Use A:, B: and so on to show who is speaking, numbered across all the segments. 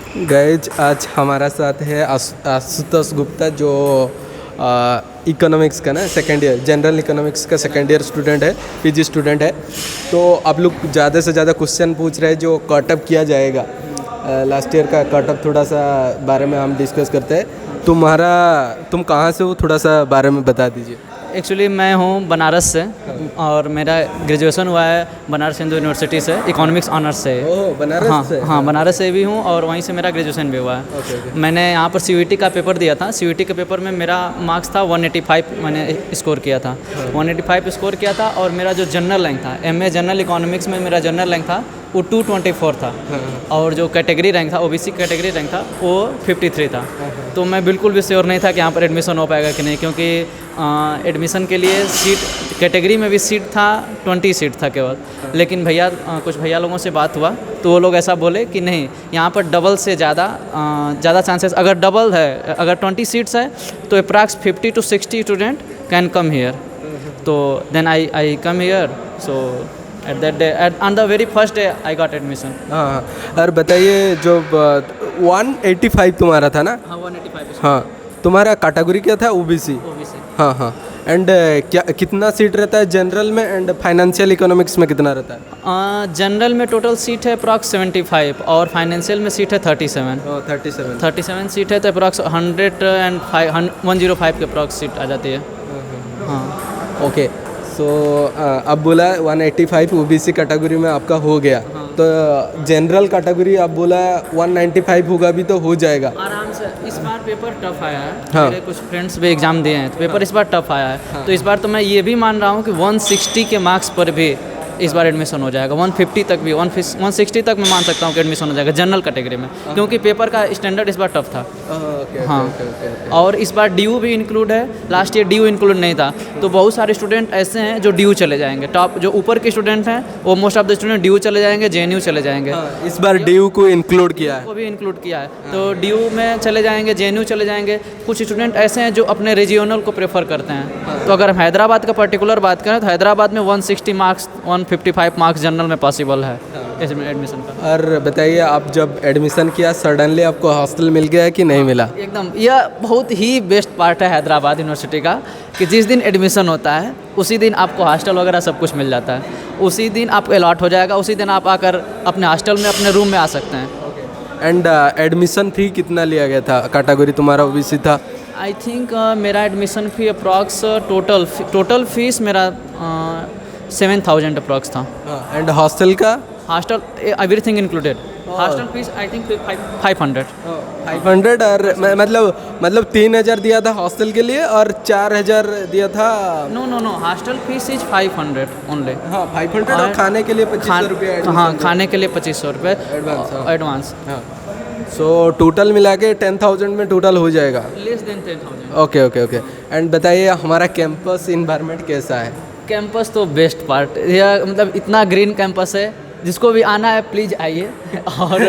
A: Guys आज हमारा साथ है आशुतोष गुप्ता जो इकोनॉमिक्स का ना सेकेंड ईयर जनरल इकोनॉमिक्स का सेकेंड ईयर स्टूडेंट है, पीजी स्टूडेंट है। तो आप लोग ज़्यादा से ज़्यादा क्वेश्चन पूछ रहे हैं जो कटअप किया जाएगा। लास्ट ईयर का कटअप थोड़ा सा बारे में हम डिस्कस करते हैं। तुम कहाँ से हो, थोड़ा सा बारे में बता दीजिए।
B: एक्चुअली मैं हूँ बनारस से और मेरा ग्रेजुएशन हुआ है बनारस हिंदू यूनिवर्सिटी से, इकोनॉमिक्स ऑनर्स से।
A: ओह, बनारस
B: हाँ
A: से?
B: हाँ, बनारस से भी हूँ और वहीं से मेरा ग्रेजुएशन भी हुआ है।
A: ओके।
B: मैंने यहाँ पर सीयूईटी का पेपर दिया था। सीयूईटी के पेपर में मेरा मार्क्स था 185 मैंने स्कोर किया था। 185 स्कोर किया था और मेरा जो जनरल रैंक था, एमए जनरल इकोनॉमिक्स में मेरा जनरल रैंक था वो 224 था। और जो कैटेगरी रैंक था, ओबीसी कैटेगरी रैंक था, वो 53 था। तो मैं बिल्कुल भी श्योर नहीं था कि यहाँ पर एडमिशन हो पाएगा कि नहीं, क्योंकि एडमिशन के लिए सीट कैटेगरी में भी सीट था, 20 सीट था केवल। लेकिन कुछ भैया लोगों से बात हुआ तो वो लोग ऐसा बोले कि नहीं, यहाँ पर डबल से ज़्यादा चांसेस, अगर डबल है, अगर 20 सीट्स है तो approx 50 to 60 student can come here. तो then I come here. So at that day, on the very first day I got admission।
A: हाँ, और बताइए जो 185 तुम्हारा था ना?
B: हाँ, 185।
A: हाँ, तुम्हारा कैटेगरी क्या था? ओबीसी। हाँ हाँ। एंड क्या कितना सीट रहता है जनरल में, एंड फाइनेंशियल इकोनॉमिक्स में कितना रहता है?
B: जनरल में टोटल सीट है अप्रॉक्स 75 और फाइनेंशियल में सीट है 37। 37 सीट है तो अप्रॉक्स 105 के अप्रॉक्स सीट आ जाती है। हाँ,
A: ओके। सो अब बोला 185 ओबीसी कैटेगरी में आपका हो गया।
B: हाँ।
A: तो जनरल कैटेगरी आप बोला 195 होगा भी तो हो जाएगा
B: आराम से। इस बार पेपर टफ आया है।
A: हाँ।
B: मेरे कुछ फ्रेंड्स भी एग्जाम दिए हैं तो पेपर इस बार टफ आया है। तो इस बार तो मैं ये भी मान रहा हूँ कि 160 के मार्क्स पर भी इस बार एडमिशन हो जाएगा। 150 तक भी, 160 तक मैं मान सकता हूँ कि एडमिशन हो जाएगा जनरल कैटेगरी में, क्योंकि पेपर का स्टैंडर्ड इस बार टफ था। हाँ। और इस बार ड्यू भी इंक्लूड है। लास्ट ईयर ड्यू इंक्लूड नहीं था, तो बहुत सारे स्टूडेंट ऐसे हैं जो ड्यू चले जाएंगे। टॉप जो ऊपर के स्टूडेंट हैं वो most of the student due चले जाएंगे, जेएनयू चले जाएंगे।
A: इस बार ड्यू को इंक्लूड किया है।
B: को भी इंक्लूड किया है, तो ड्यू में चले जाएंगे, जेएनयू चले जाएंगे। कुछ स्टूडेंट ऐसे हैं जो अपने रीजियोनल को प्रेफर करते हैं। तो अगर हम हैदराबाद का पर्टिकुलर बात करें तो हैदराबाद में 160 मार्क्स, 155 मार्क्स जनरल में पॉसिबल है एडमिशन का।
A: और बताइए, आप जब एडमिशन किया सडनली आपको हॉस्टल मिल गया कि नहीं मिला?
B: एकदम, यह बहुत ही बेस्ट पार्ट है हैदराबाद यूनिवर्सिटी का कि जिस दिन एडमिशन होता है उसी दिन आपको हॉस्टल वगैरह सब कुछ मिल जाता है। उसी दिन आपको अलॉट हो जाएगा, उसी दिन आप आकर अपने हॉस्टल में अपने रूम में आ सकते हैं।
A: एंड एडमिशन फी कितना लिया गया था? कैटेगरी तुम्हारा ओबीसी था।
B: आई थिंक मेरा admission fee approx total fees मेरा 7000 अप्रॉक्स था।
A: एंड हॉस्टल का?
B: Hostel everything included. Hostel fees I think 500।
A: 500 और मतलब 3000 दिया था हॉस्टल के लिए और 4000 दिया था।
B: No, hostel fees is 500 only.
A: हाँ, 500 और खाने के लिए 2500 रुपये।
B: हाँ, खाने के लिए 2500 रुपये एडवांस।
A: हाँ, सो टोटल मिला के 10,000 में टोटल हो जाएगा।
B: Less than 10,000।
A: ओके। एंड बताइए हमारा कैंपस इन्वायरमेंट कैसा है?
B: कैंपस तो बेस्ट पार्ट, यह मतलब इतना ग्रीन कैंपस है, जिसको भी आना है प्लीज़ आइए। और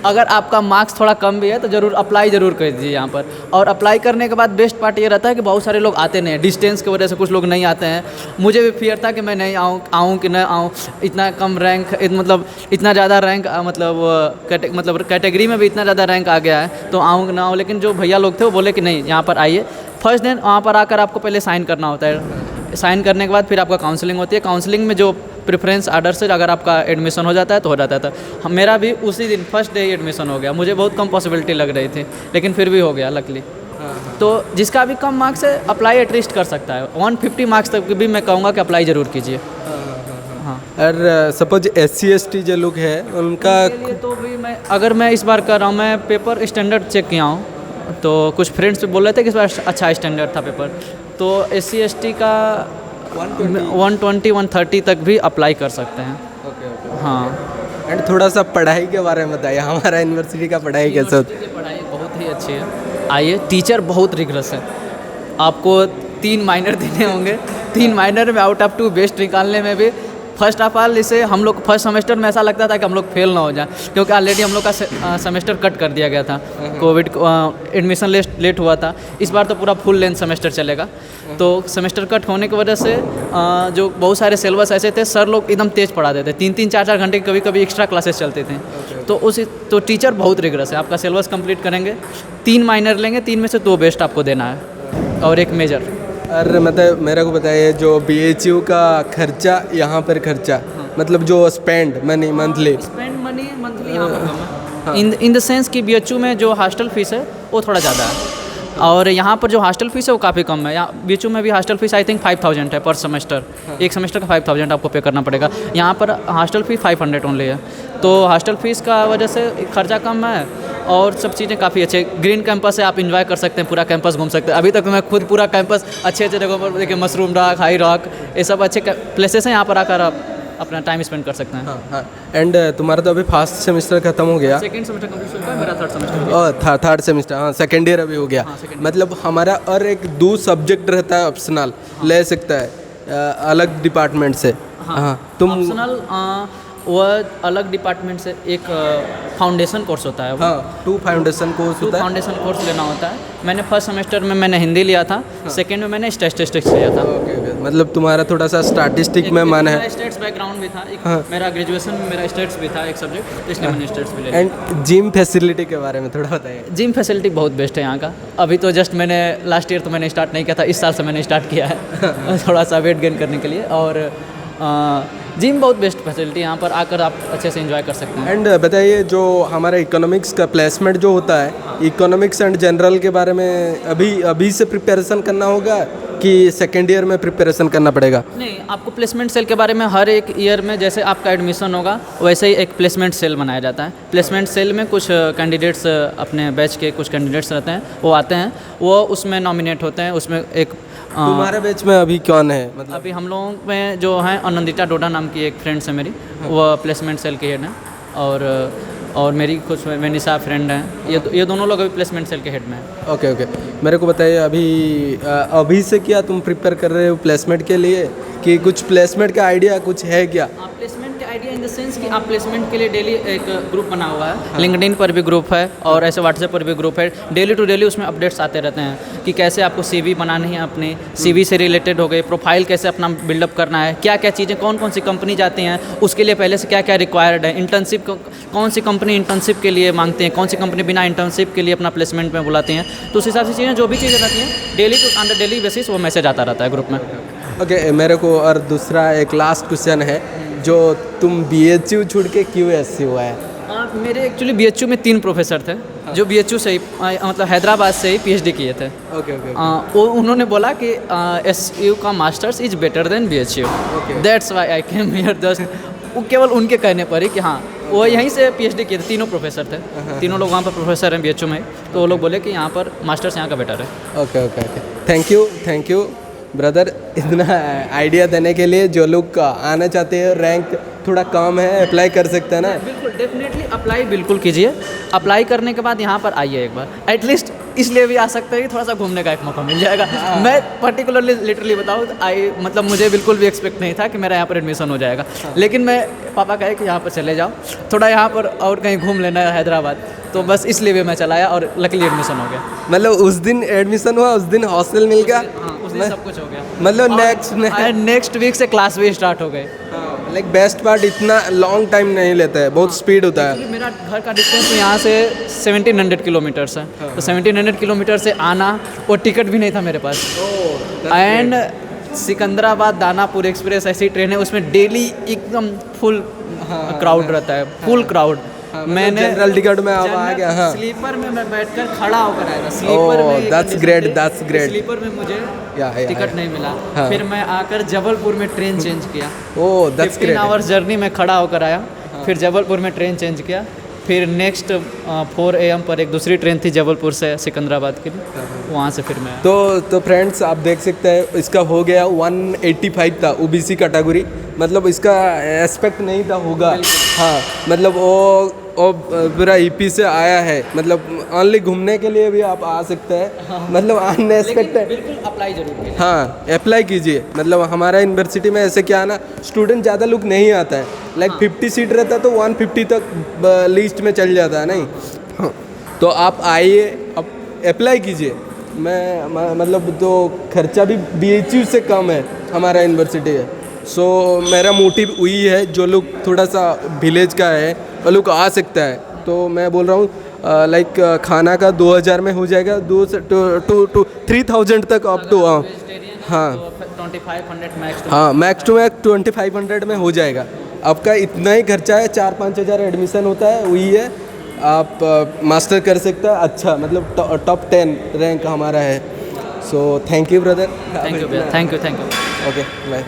B: अगर आपका मार्क्स थोड़ा कम भी है तो ज़रूर अप्लाई ज़रूर कर दीजिए यहाँ पर। और अप्लाई करने के बाद बेस्ट पार्ट ये रहता है कि बहुत सारे लोग आते नहीं हैं, डिस्टेंस की वजह से कुछ लोग नहीं आते हैं। मुझे भी फियर था कि मैं नहीं आऊँ कि नहीं आऊँ, इतना कम रैंक, मतलब इतना ज़्यादा रैंक, मतलब कैटेगरी में भी इतना ज़्यादा रैंक आ गया है तो आऊँ कि ना आऊँ। लेकिन जो भैया लोग थे वो बोले कि नहीं, यहाँ पर आइए। फर्स्ट दिन वहाँ पर आकर आपको पहले साइन करना होता है। साइन करने के बाद फिर आपका काउंसलिंग होती है। काउंसलिंग में जो प्रेफरेंस आर्डर से अगर आपका एडमिशन हो जाता है तो हो जाता था। मेरा भी उसी दिन फर्स्ट डे ही एडमिशन हो गया। मुझे बहुत कम पॉसिबिलिटी लग रही थी, लेकिन फिर भी हो गया लकली। तो जिसका भी कम मार्क्स है अप्लाई एटलीस्ट कर सकता है। 150 मार्क्स तक भी मैं कहूँगा कि अप्लाई ज़रूर कीजिए। हाँ।
A: और सपोज SC ST जो लोग हैं उनका
B: तो भी अगर मैं इस बार कर रहा हूँ, मैं पेपर स्टैंडर्ड चेक किया हूँ तो कुछ फ्रेंड्स बोल रहे थे कि इस बार अच्छा स्टैंडर्ड था पेपर। तो SC ST का 120 130 तक भी अप्लाई कर सकते हैं।
A: ओके।
B: हाँ।
A: एंड थोड़ा सा पढ़ाई के बारे में बताइए, हमारा यूनिवर्सिटी का पढ़ाई कैसा होता है?
B: पढ़ाई बहुत ही अच्छी है। आइए, टीचर बहुत रिगरस है। आपको 3 माइनर देने होंगे, 3 माइनर में आउट ऑफ 2 बेस्ट निकालने में भी फर्स्ट ऑफ ऑल इसे हम लोग फर्स्ट सेमेस्टर में ऐसा लगता था कि हम लोग फेल ना हो जाए, क्योंकि ऑलरेडी हम लोग का सेमेस्टर कट कर दिया गया था, कोविड एडमिशन लेट हुआ था। इस बार तो पूरा फुल लेंथ सेमेस्टर चलेगा, तो सेमेस्टर कट होने की वजह से जो बहुत सारे सिलेबस ऐसे थे, सर लोग एकदम तेज़ पढ़ाते थे, 3-3 4-4 घंटे कभी कभी एक्स्ट्रा क्लासेस चलते थे। तो टीचर बहुत रिगरस है, आपका सिलेबस कंप्लीट करेंगे, 3 माइनर लेंगे, 3 में से 2 बेस्ट आपको देना है और 1 मेजर।
A: और मतलब मेरे को बताइए जो BHU का खर्चा, यहाँ पर खर्चा मतलब जो स्पेंड मनी मंथली
B: यहाँ पर कम है, इन द सेंस कि BHU में जो हॉस्टल फीस है वो थोड़ा ज़्यादा है, और यहाँ पर जो हॉस्टल फीस है वो काफ़ी कम है। यहाँ BHU में भी हॉस्टल फीस आई थिंक 5000 है पर सेमेस्टर, एक सेमेस्टर का 5000 आपको पे करना पड़ेगा। यहाँ पर हॉस्टल फीस 500 ओनली है, तो हॉस्टल फीस का वजह से खर्चा कम है और सब चीज़ें काफ़ी अच्छे। ग्रीन कैंपस है, आप इंजॉय कर सकते हैं, पूरा कैंपस घूम सकते हैं। अभी तक मैं खुद पूरा कैंपस अच्छे जगहों पर देखिए, मशरूम रॉक, हाई रॉक, ये सब अच्छे प्लेसेस हैं, यहाँ पर आकर आप अपना टाइम स्पेंड कर सकते हैं।
A: हाँ। एंड तुम्हारा तो अभी फर्स्ट सेमेस्टर खत्म हो गया,
B: सेकंड सेमेस्टर कंप्लीट हो गया, मेरा थर्ड सेमेस्टर
A: और थर्ड सेमेस्टर, हाँ सेकेंड ईयर अभी हो गया। मतलब हमारा और एक 2 सब्जेक्ट रहता है ऑप्शनल, ले सकता है अलग डिपार्टमेंट से। हाँ तुम
B: ऑप्शनल वो अलग डिपार्टमेंट से एक फाउंडेशन कोर्स होता है,
A: हाँ 2 फाउंडेशन कोर्स होता है।
B: फाउंडेशन कोर्स लेना होता है। मैंने फर्स्ट सेमेस्टर में मैंने हिंदी लिया था, सेकंड में मैंने स्टैटिस्टिक्स लिया था।
A: ओके, मतलब तुम्हारा थोड़ा सा स्टैटिस्टिक में मन है।
B: स्टेट्स बैकग्राउंड भी था, मेरा ग्रेजुएशन में मेरा स्टेट्स भी था एक सब्जेक्ट, तो इसलिए मैंने स्टेट्स भी लिया।
A: एंड जिम फैसिलिटी के बारे में थोड़ा बताइए।
B: जिम फैसिलिटी बहुत बेस्ट है यहाँ का। अभी तो जस्ट मैंने लास्ट ईयर तो मैंने स्टार्ट नहीं किया था, इस साल से मैंने स्टार्ट किया है थोड़ा सा वेट गेन करने के लिए, और जिम बहुत बेस्ट फैसिलिटी, यहाँ पर आकर आप अच्छे से एंजॉय कर सकते हैं।
A: एंड बताइए जो हमारा इकोनॉमिक्स का प्लेसमेंट जो होता है, इकोनॉमिक्स एंड जनरल के बारे में अभी से प्रिपरेशन करना होगा कि सेकेंड ईयर में प्रिपरेशन करना पड़ेगा?
B: नहीं, आपको प्लेसमेंट सेल के बारे में हर एक ईयर में जैसे आपका एडमिशन होगा वैसे ही एक प्लेसमेंट सेल बनाया जाता है। प्लेसमेंट सेल में कुछ कैंडिडेट्स, अपने बैच के कुछ कैंडिडेट्स रहते हैं, वो आते हैं, वो उसमें नॉमिनेट होते हैं। उसमें एक
A: तुम्हारे बैच में अभी कौन है? मतलब
B: अभी हम लोगों में जो हैं आनंदिता डोडा नाम की एक फ्रेंड्स है मेरी, वो प्लेसमेंट सेल की हेड है, और मेरी कुछ निशा फ्रेंड हैं, ये दोनों लोग अभी प्लेसमेंट सेल के हेड में हैं।
A: ओके। मेरे को बताइए अभी से क्या तुम प्रिपेयर कर रहे हो प्लेसमेंट के लिए, कि कुछ प्लेसमेंट का आइडिया कुछ है क्या?
B: प्लेसमेंट का आइडिया इन द सेंस कि आप प्लेसमेंट के लिए डेली एक ग्रुप बना हुआ है, लिंक्डइन पर भी ग्रुप है और ऐसे व्हाट्सएप पर भी ग्रुप है। डेली टू डेली उसमें अपडेट्स आते रहते हैं कि कैसे आपको CV बनानी है, अपने CV से रिलेटेड हो गए, प्रोफाइल कैसे अपना बिल्डअप करना है, क्या क्या चीज़ें, कौन कौन सी कंपनी जाते हैं, उसके लिए पहले से क्या क्या रिक्वायर्ड है, इंटर्नशिप कौन सी कंपनी इंटर्नशिप के लिए मांगते हैं, कौन सी कंपनी बिना इंटर्नशिप के लिए अपना प्लेसमेंट में बुलाते हैं। तो उस हिसाब से चीज़ें, जो भी चीज़ें रहती हैं, डेली बेसिस वो मैसेज आता रहता है ग्रुप में।
A: ओके, मेरे को और दूसरा एक लास्ट क्वेश्चन है, जो तुम BHU छोड़ के क्यों SC हुआ है?
B: मेरे एक्चुअली BHU में 3 प्रोफेसर थे जो BHU से ही मतलब हैदराबाद से ही PhD किए थे।
A: ओके।
B: वो उन्होंने बोला कि SU का masters is better than BHU, that's why I came here. Just वो केवल उनके कहने पर ही कि हाँ, वो यहीं से PhD किए थे, तीनों प्रोफेसर थे, तीनों लोग वहाँ पर प्रोफेसर हैं BHU में, तो वो लोग बोले कि यहाँ पर मास्टर्स यहाँ का बेटर है।
A: ओके। थैंक यू ब्रदर, इतना आइडिया देने के लिए। जो लोग आना चाहते हैं, रैंक थोड़ा कम है, अप्लाई कर सकते हैं ना?
B: बिल्कुल, डेफिनेटली अप्लाई बिल्कुल कीजिए। अप्लाई करने के बाद यहाँ पर आइए एक बार, एटलीस्ट इसलिए भी आ सकते हैं कि थोड़ा सा घूमने का एक मौका मिल जाएगा। मैं पर्टिकुलरली लिटरली बताऊँ, मतलब मुझे बिल्कुल भी एक्सपेक्ट नहीं था कि मेरा यहाँ पर एडमिशन हो जाएगा, लेकिन मैं पापा कहे कि यहाँ पर चले जाओ, थोड़ा यहाँ पर और कहीं घूम लेना है हैदराबाद, तो बस इसलिए भी मैं चलाया और लकीली एडमिशन हो गया।
A: मतलब उस दिन एडमिशन हुआ, उस दिन हॉस्टल मिल गया,
B: उस दिन सब कुछ हो गया।
A: मतलब
B: नेक्स्ट वीक से क्लास भी स्टार्ट हो गए।
A: लाइक बेस्ट पार्ट, इतना लॉन्ग टाइम नहीं लेता है, बहुत स्पीड होता है।
B: मेरा घर का डिस्टेंस यहाँ से 1700 किलोमीटर्स है, तो 1700 किलोमीटर से आना, और टिकट भी नहीं था मेरे पास। एंड सिकंदराबाद दानापुर एक्सप्रेस ऐसी ट्रेन है, उसमें डेली एकदम फुल क्राउड रहता है, फुल क्राउड। मैंने
A: जनरल टिकट में अब आ गया। हाँ,
B: स्लीपर में मैं बैठकर खड़ा होकर आया था। स्लीपर में
A: दैट्स ग्रेट।
B: स्लीपर में मुझे टिकट नहीं मिला।
A: हाँ।
B: फिर मैं आकर जबलपुर में ट्रेन चेंज किया।
A: दैट्स
B: 15 आवर्स जर्नी में खड़ा होकर आया। फिर जबलपुर में ट्रेन चेंज किया। फिर नेक्स्ट 4 AM पर एक दूसरी ट्रेन थी जबलपुर से सिकंदराबाद के लिए, वहाँ से फिर मैं
A: तो फ्रेंड्स आप देख सकते हैं, इसका हो गया 185 था OBC कैटेगरी, मतलब इसका एस्पेक्ट नहीं था होगा। हाँ मतलब वो पूरा ईपी से आया है, मतलब ओनली घूमने के लिए भी आप आ सकते हैं, मतलब अनएक्सपेक्टेड।
B: बिल्कुल अप्लाई जरूर कीजिए।
A: हाँ अप्लाई कीजिए, मतलब हमारा यूनिवर्सिटी में ऐसे क्या ना स्टूडेंट ज़्यादा लोग नहीं आता है, लाइक 50 सीट रहता है तो 150 तक लिस्ट में चल जाता है नहीं। हाँ, तो आप आइए, अब अप्लाई कीजिए। मतलब तो खर्चा भी BHU से कम है हमारा यूनिवर्सिटी है। सो मेरा मोटिव वही है, जो लोग थोड़ा सा विलेज का है वो लोग आ सकता है। तो मैं बोल रहा हूँ लाइक खाना का 2000 में हो जाएगा, 2 से टू 3000 तक अप टू। हाँ
B: 2500 मैक्स।
A: हाँ मैक्स टू मैक्स 2500 में हो जाएगा। आपका इतना ही खर्चा है, 4-5 हज़ार एडमिशन होता है, वही है। आप मास्टर कर सकते हैं अच्छा, मतलब टॉप 10 रैंक हमारा है। So thank you brother.
B: Thank you भैया, थैंक यू।
A: Okay bye.